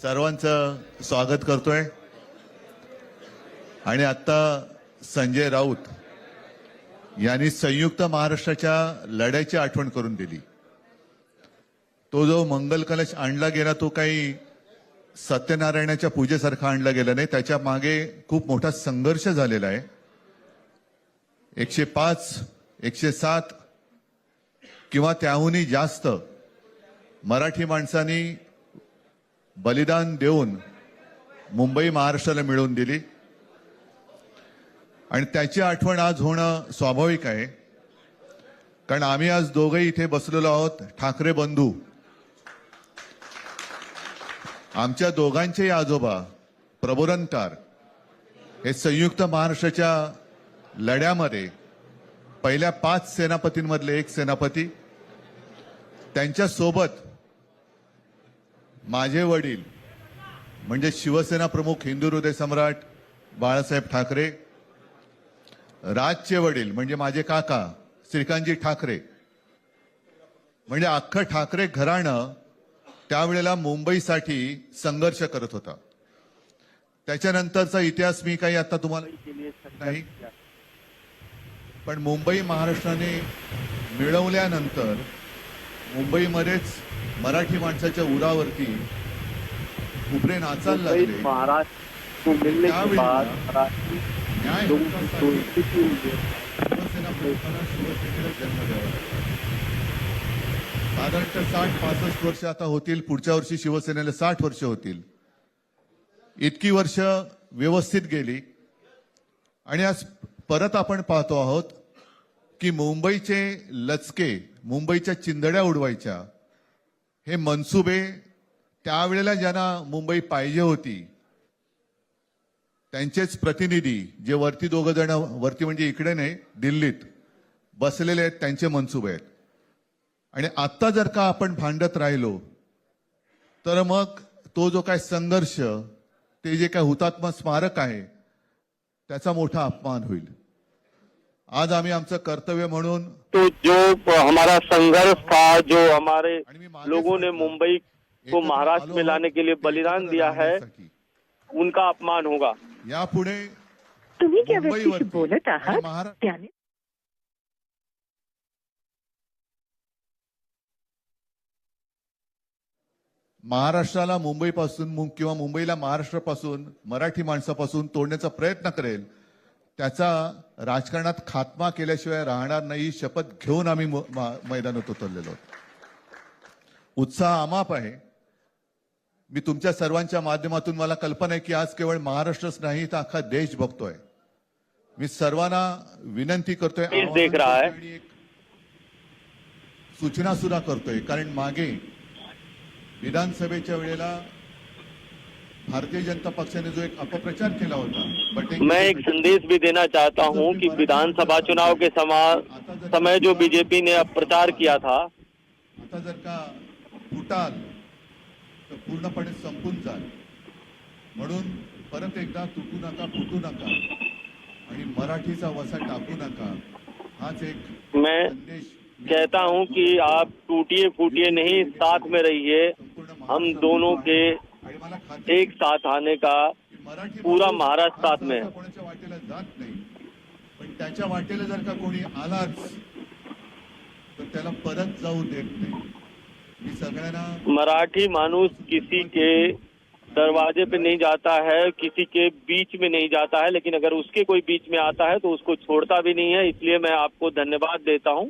सर्वांचं स्वागत करतोय आणि आता संजय राऊत यांनी संयुक्त महाराष्ट्राच्या लढ्याची आठवण करून दिली। तो जो मंगल कलश आणला गेला तो काही सत्यनारायणाच्या पूजेसारखा आणला गेला नाही, त्याच्या मागे खूप मोठा संघर्ष झालेला आहे। 105 107 किंवा त्याहूनही जास्त मराठी माणसांनी बलिदान देऊन मुंबई महाराष्ट्राला मिळवून दिली आणि त्याची आठवण आज होणं स्वाभाविक आहे, कारण आम्ही आज दोघेही इथे बसलेलो आहोत। ठाकरे बंधू, आमच्या दोघांचेही आजोबा प्रबोधनकार हे संयुक्त महाराष्ट्राच्या लढ्यामध्ये पहिल्या 5 सेनापतींमधले एक सेनापती, त्यांच्या सोबत माझे वडील म्हणजे शिवसेना प्रमुख हिंदू हृदय सम्राट बाळासाहेब ठाकरे, राजचे वडील म्हणजे माझे काका श्रीकांतजी ठाकरे, म्हणजे अख्खं ठाकरे घराणं त्यावेळेला मुंबईसाठी संघर्ष करत होता। त्याच्यानंतरचा इतिहास मी काही आता तुम्हाला नाही, पण मुंबई महाराष्ट्राने मिळवल्यानंतर मुंबईमध्येच मराठी माणसाच्या उरावरती उभरे नाचायला लागले। साधारणतः 60-65 वर्ष आता होतील, पुढच्या वर्षी शिवसेनेला 60 वर्ष होतील। इतकी वर्ष व्यवस्थित गेली आणि आज परत आपण पाहतो आहोत की मुंबईचे लचके, मुंबईच्या चिंधड्या उडवायच्या हे मनसुबे त्यावेळेला ज्यांना मुंबई पाहिजे होती त्यांचेच प्रतिनिधी, जे वरती दोघं जण, वरती म्हणजे इकडे नाही दिल्लीत बसलेले आहेत, त्यांचे मनसुबे आहेत। आणि आता जर का आपण भांडत राहिलो तर मग तो जो काय संघर्ष, ते जे काय हुतात्मा स्मारक आहे त्याचा मोठा अपमान होईल। आज आम्ही आमचं कर्तव्य म्हणून तो जो हमारा संघर्ष था, जो हमारे लोगों ने मुंबई को महाराष्ट्र में लाने के लिए बलिदान दिया है, उनका अपमान होगा। यापुढे तुम्ही ज्या व्यक्तीशी बोलत आहात त्याने महाराष्ट्राला मुंबईपासून किंवा मुंबईला महाराष्ट्रापासून, मराठी माणसापासून तोडण्याचा प्रयत्न करेल, त्याचा राजकारणात खात्मा केल्याशिवाय राहणार नाही, शपथ घेऊन आम्ही मैदानात उतरलेलो आहोत। उत्साह अमाप आहे। मी तुमच्या सर्वांच्या माध्यमातून, मला कल्पना आहे की आज केवळ महाराष्ट्रच नाही तर अख्खा देश बघतोय। मी सर्वांना विनंती करतोय, देख रहा है, सूचना सुद्धा करतोय, कारण मागे विधानसभेच्या वेळेला भारतीय जनता पक्षाने जो एक अपप्रचार केला होता, मैं एक संदेश भी देना चाहता हूं कि विधानसभा चुनाव के समय जो बीजेपी ने प्रचार किया था, आता जर का फुटाल तर पूर्णपणे संपून जाल। म्हणून परत एकदा तुटू नका, फुटू नका आणि मराठीचा वसा टाकू नका, हाच एक मैं कहता हूं कि आप टूटिए फूटिए नहीं, साथ में रहिए। हम दोनों के एक साथ आने का पूरा महाराष्ट्र साथ में कोणाच्या वाटेला जात नाही, पण त्याच्या वाटेला जर का कोणी आलाच तर त्याला परत जाऊ देत नाही। मी सगळ्यांना, मराठी मानुस किसी के दरवाजे पे नहीं जाता है, किसी के बीच में नहीं जाता है, लेकिन अगर उसके कोई बीच में आता है तो उसको छोड़ता भी नहीं है। इसलिए मैं आपको धन्यवाद देता हूं।